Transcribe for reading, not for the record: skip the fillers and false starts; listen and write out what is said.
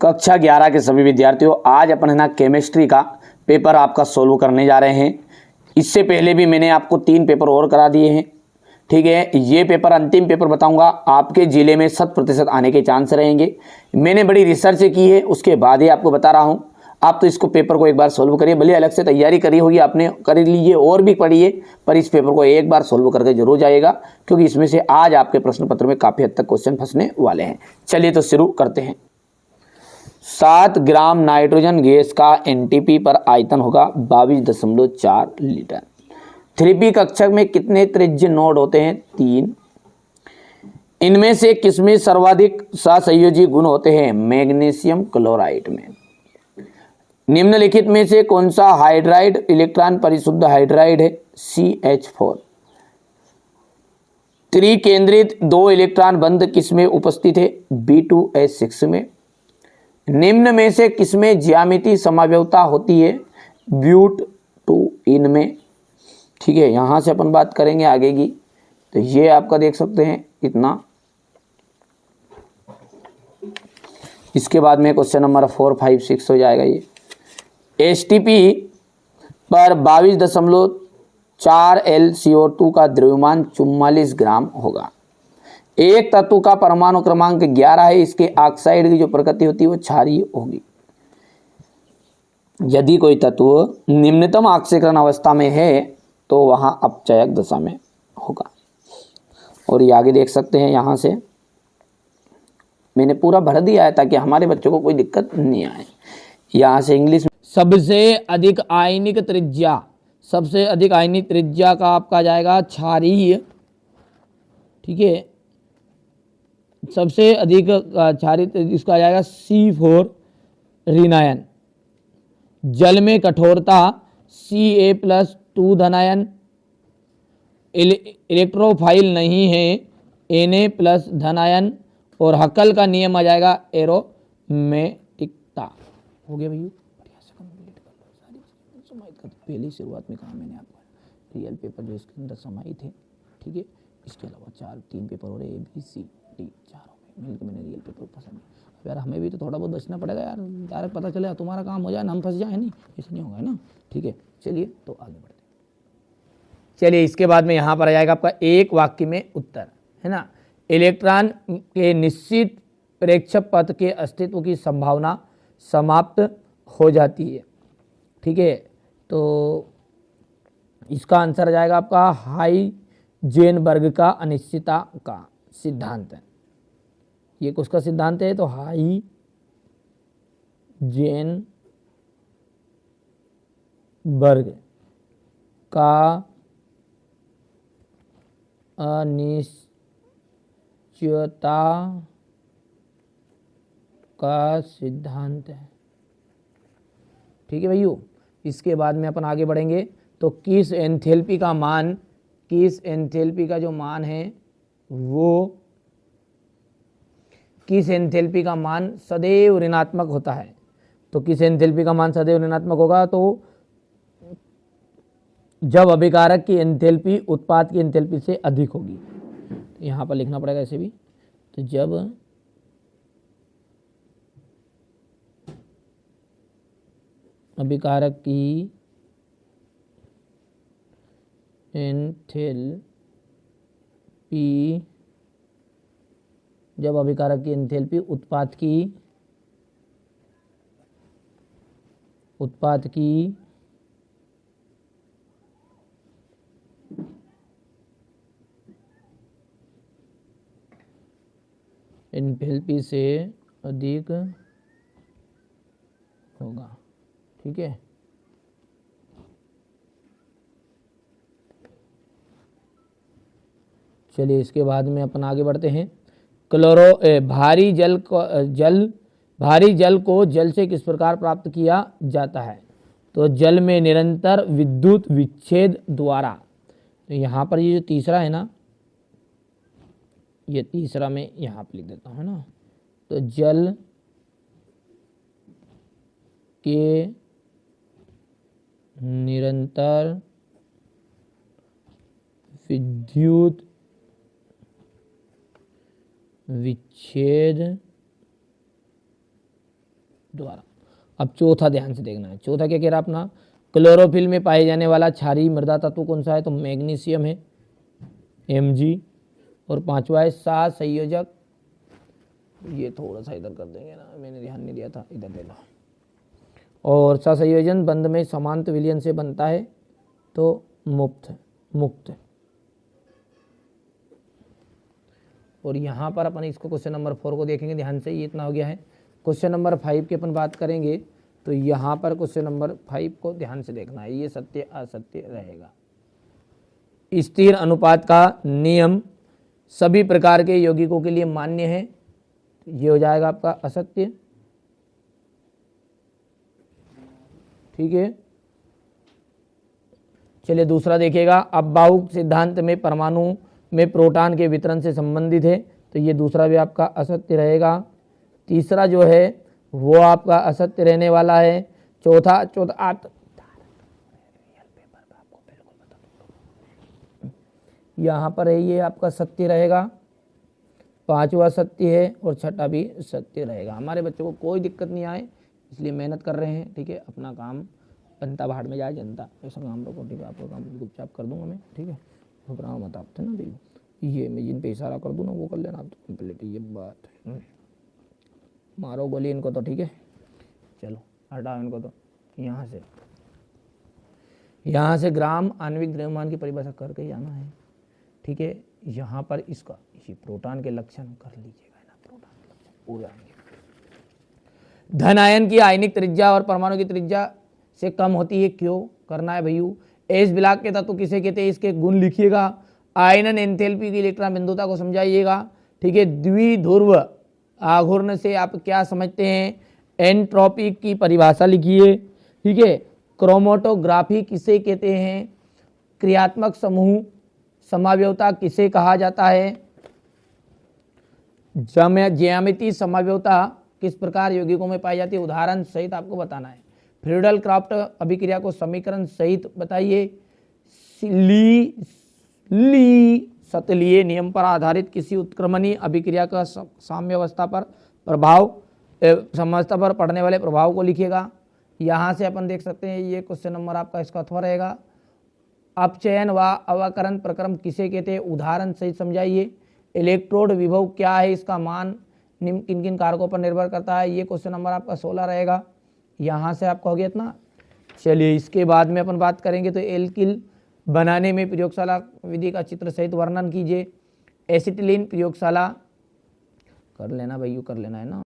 कक्षा 11 के सभी विद्यार्थियों, आज अपन है ना केमिस्ट्री का पेपर आपका सोल्व करने जा रहे हैं। इससे पहले भी मैंने आपको 3 पेपर और करा दिए हैं, ठीक है। ये पेपर अंतिम पेपर बताऊंगा, आपके ज़िले में 100% आने के चांस रहेंगे। मैंने बड़ी रिसर्च की है, उसके बाद ही आपको बता रहा हूँ। आप तो इसको पेपर को एक बार सोल्व करिए, भले अलग से तैयारी करी होगी आपने, कर लीजिए और भी पढ़िए, पर इस पेपर को एक बार सोल्व करके जरूर जाइएगा, क्योंकि इसमें से आज आपके प्रश्न पत्र में काफ़ी हद तक क्वेश्चन फंसने वाले हैं। चलिए तो शुरू करते हैं। 7 ग्राम नाइट्रोजन गैस का एनटीपी पर आयतन होगा 22.4 लीटर। 3p कक्षक में कितने त्रिज्य नोड होते हैं? 3। इनमें से किसमें सर्वाधिक सहसंयोजी गुण होते हैं? मैग्नीशियम क्लोराइड में। निम्नलिखित में से कौन सा हाइड्राइड इलेक्ट्रॉन परिशुद्ध हाइड्राइड है? CH4। त्रिकेंद्रित 2 इलेक्ट्रॉन बंध किसमें उपस्थित है? B2S6 में। निम्न में से किसमें ज्यामिति समाव्यवता होती है? ब्यूट-2 में, ठीक है। यहां से अपन बात करेंगे आगे की, तो ये आपका देख सकते हैं इतना। इसके बाद में क्वेश्चन नंबर 4, 5, 6 हो जाएगा। ये एसटीपी पर 22.4 LCO2 का द्रव्यमान 44 ग्राम होगा। एक तत्व का परमाणु क्रमांक 11 है, इसके ऑक्साइड की जो प्रकृति होती है वो क्षारीय होगी। यदि कोई तत्व निम्नतम ऑक्सीकरण अवस्था में है तो वहां अपचयक दशा में होगा। और ये आगे देख सकते हैं, यहां से मैंने पूरा भर दिया है ताकि हमारे बच्चों को कोई दिक्कत नहीं आए। यहां से इंग्लिश में सबसे अधिक आयनिक त्रिज्या, सबसे अधिक आयनिक त्रिज्या का आपका जाएगा क्षारीय, ठीक है। सबसे अधिक क्षारीय इसका जाएगा C4 ऋणायन। जल में कठोरता Ca+2 धनायन। इलेक्ट्रोफाइल नहीं है Na+ धनायन। और हकल का नियम आ जाएगा एरोमेटिकता। हो गया भैया, बढ़िया से कंप्लीट कर लो सारी चीजें समाहित कर। पहली शुरुआत में कहा मैंने आपको रियल पेपर जो इसके अंदर समाहित है, ठीक है। इसके अलावा 3 पेपर और ABCD चारों में मिलकर मैंने रियल पेपर पसंद है। यार हमें भी तो थोड़ा बहुत बचना पड़ेगा यार, डायरेक्ट पता चले तुम्हारा काम हो जाए ना हम फंस जाए, नहीं ऐसा नहीं होगा ना, ठीक है। चलिए तो आगे बढ़ते हैं। चलिए इसके बाद में यहाँ पर आ जाएगा आपका एक वाक्य में उत्तर, है ना। इलेक्ट्रॉन के निश्चित प्रेक्षक पथ के अस्तित्व की संभावना समाप्त हो जाती है, ठीक है। तो इसका आंसर आ जाएगा आपका हाइजेनबर्ग का अनिश्चितता का सिद्धांत है। ये किसका सिद्धांत है? तो हाइजेनबर्ग का अनिश्चितता का सिद्धांत है, ठीक है भैया। इसके बाद में अपन आगे बढ़ेंगे। तो किस एंथैल्पी का मान, किस एंथैल्पी का जो मान है वो, किस एंथैल्पी का मान सदैव ऋणात्मक होता है? तो किस एंथैल्पी का मान सदैव ऋणात्मक होगा? तो जब अभिकारक की एंथैल्पी उत्पाद की एंथैल्पी से अधिक होगी। तो यहाँ पर लिखना पड़ेगा ऐसे भी, तो जब अभिकारक की एंथैल्पी, जब अभिकारक की एंथैल्पी उत्पाद की एंथैल्पी से अधिक होगा, ठीक है। चलिए इसके बाद में अपन आगे बढ़ते हैं। भारी जल को जल से किस प्रकार प्राप्त किया जाता है? तो जल में निरंतर विद्युत विच्छेद द्वारा। तो यहाँ पर ये जो तीसरा है ना, ये तीसरा मैं यहाँ पर लिख देता हूँ, है ना। तो जल के निरंतर विद्युत विच्छेद दोबारा। अब चौथा ध्यान से देखना है। चौथा क्या कह रहा अपना, क्लोरोफिल में पाए जाने वाला क्षारीय मृदा तत्व कौन सा है, तो मैग्नीशियम है Mg। और पांचवा है सहसंयोजक, ये थोड़ा सा इधर कर देंगे ना, मैंने ध्यान नहीं दिया था, इधर ले लो। और सहसंयोजन बंध में समांतर विलयन से बनता है तो मुक्त। और यहाँ पर अपन इसको क्वेश्चन नंबर 4 को देखेंगे ध्यान से, ये इतना हो गया है। क्वेश्चन नंबर 5 की अपन बात करेंगे तो यहाँ पर क्वेश्चन नंबर 5 को ध्यान से देखना है, ये सत्य असत्य रहेगा। स्थिर अनुपात का नियम सभी प्रकार के यौगिकों के लिए मान्य है, ये हो जाएगा आपका असत्य। ठीक है, चलिए दूसरा देखिएगा, अपबाहु सिद्धांत में परमाणु में प्रोटॉन के वितरण से संबंधित है, तो ये दूसरा भी आपका असत्य रहेगा। तीसरा जो है वो आपका असत्य रहने वाला है। चौथा यहाँ पर है, ये आपका सत्य रहेगा। पांचवा सत्य है और छठा भी सत्य रहेगा। हमारे बच्चों को कोई दिक्कत नहीं आए इसलिए मेहनत कर रहे हैं। ठीक है, अपना काम बनता भाड़ में जाए जनता, ऐसा काम रखो। ठीक है, आपका काम चुपचाप कर दूंगा मैं। ठीक है, घबराओ मत आप, थे ना देखो, ये मैं जिन पे इशारा कर दूँ ना वो कर लेना आप तो कंप्लीट, ये बात है। मारो गोली इनको तो। ठीक है, चलो हटाओ इनको तो। यहाँ से ग्राम आणविक द्रव्यमान की परिभाषा करके ही आना है। ठीक है, यहाँ पर इसका ये प्रोटॉन के लक्षण कर लीजिएगा ना, प्रोटॉन के लक्षण पूरा आएंगे। धन आयन की आयनिक त्रिज्या और परमाणु की त्रिज्या से कम होती है, क्यों करना है भैया। एस ब्लॉक के तत्व किसे कहते हैं, इसके गुण लिखिएगा। आयनन एंथैल्पी की इलेक्ट्रॉन बिंदुता को समझाइएगा। ठीक है, द्विध्रुव आघूर्ण से आप क्या समझते हैं, एंट्रोपी की परिभाषा लिखिए। ठीक है, क्रोमेटोग्राफी किसे कहते हैं, क्रियात्मक समूह समावयवता किसे कहा जाता है, ज्यामितीय समावयवता किस प्रकार यौगिकों में पाई जाती है, उदाहरण सहित आपको बताना है। फ्रीडल क्राफ्ट अभिक्रिया को समीकरण सहित बताइए। सतलीय नियम पर आधारित किसी उत्क्रमणीय अभिक्रिया का साम्यावस्था पर प्रभाव, साम्यावस्था पर पड़ने वाले प्रभाव को लिखिएगा। यहाँ से अपन देख सकते हैं, ये क्वेश्चन नंबर आपका इसका अथवा रहेगा। अपचयन व अवकरण प्रक्रम किसे कहते हैं, उदाहरण सहित समझाइए। इलेक्ट्रोड विभव क्या है, इसका मान निम्न किन किन कारकों पर निर्भर करता है, ये क्वेश्चन नंबर आपका 16 रहेगा। यहाँ से आपका हो गया इतना। चलिए इसके बाद में अपन बात करेंगे तो एल्किल बनाने में प्रयोगशाला विधि का चित्र सहित वर्णन कीजिए। एसिटिलीन प्रयोगशाला कर लेना भैया, कर लेना है ना।